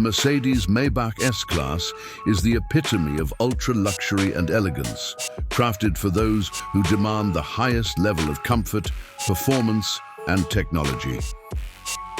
Mercedes-Maybach S-Class is the epitome of ultra-luxury and elegance, crafted for those who demand the highest level of comfort, performance, and technology.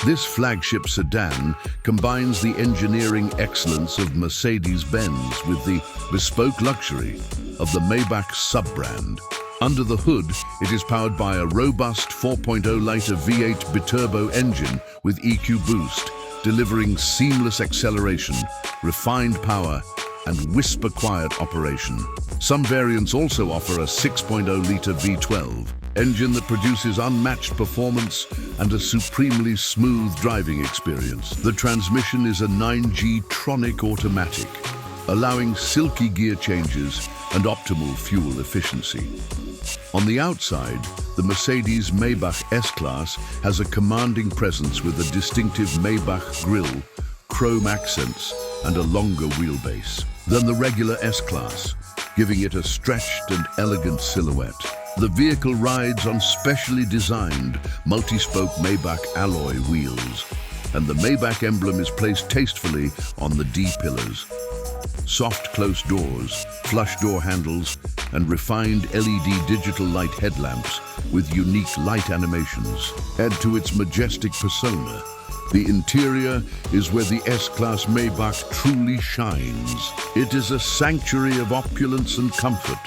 This flagship sedan combines the engineering excellence of Mercedes-Benz with the bespoke luxury of the Maybach sub-brand. Under the hood, it is powered by a robust 4.0-liter V8 biturbo engine with EQ boost, delivering seamless acceleration, refined power, and whisper-quiet operation. Some variants also offer a 6.0-liter V12 engine that produces unmatched performance and a supremely smooth driving experience. The transmission is a 9G Tronic automatic, allowing silky gear changes and optimal fuel efficiency. On the outside, the Mercedes-Maybach S-Class has a commanding presence with a distinctive Maybach grille, chrome accents, and a longer wheelbase than the regular S-Class, giving it a stretched and elegant silhouette. The vehicle rides on specially designed multi-spoke Maybach alloy wheels, and the Maybach emblem is placed tastefully on the D-pillars. Soft close doors, flush door handles, and refined LED digital light headlamps with unique light animations add to its majestic persona. The interior is where the S-Class Maybach truly shines. It is a sanctuary of opulence and comfort,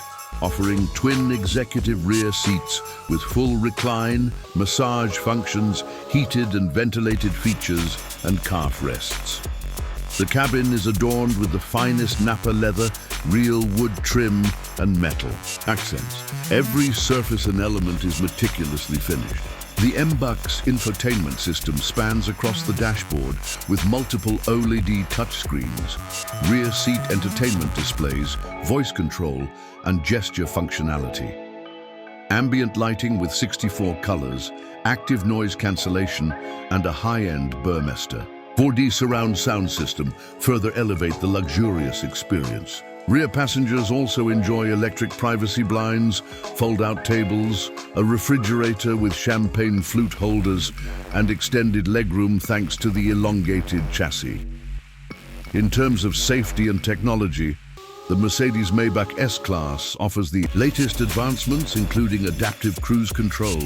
offering twin executive rear seats with full recline, massage functions, heated and ventilated features, and calf rests. The cabin is adorned with the finest Napa leather, real wood trim, and metal accents. Every surface and element is meticulously finished. The MBUX infotainment system spans across the dashboard with multiple OLED touchscreens, rear seat entertainment displays, voice control, and gesture functionality. Ambient lighting with 64 colors, active noise cancellation, and a high-end Burmester 4D surround sound system further elevate the luxurious experience. Rear passengers also enjoy electric privacy blinds, fold-out tables, a refrigerator with champagne flute holders, and extended legroom thanks to the elongated chassis. In terms of safety and technology, the Mercedes-Maybach S-Class offers the latest advancements, including adaptive cruise control,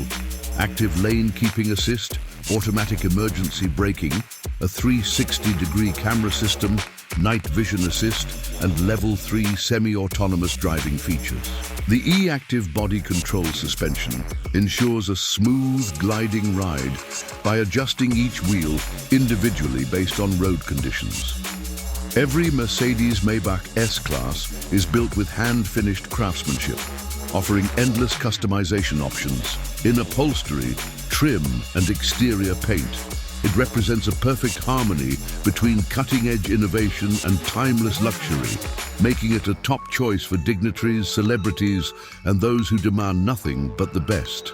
active lane keeping assist, automatic emergency braking, a 360-degree camera system, night vision assist, and level 3 semi-autonomous driving features. The e-active body control suspension ensures a smooth, gliding ride by adjusting each wheel individually based on road conditions. Every Mercedes-Maybach S-Class is built with hand-finished craftsmanship, offering endless customization options in upholstery, trim, and exterior paint. It represents a perfect harmony between cutting-edge innovation and timeless luxury, making it a top choice for dignitaries, celebrities, and those who demand nothing but the best.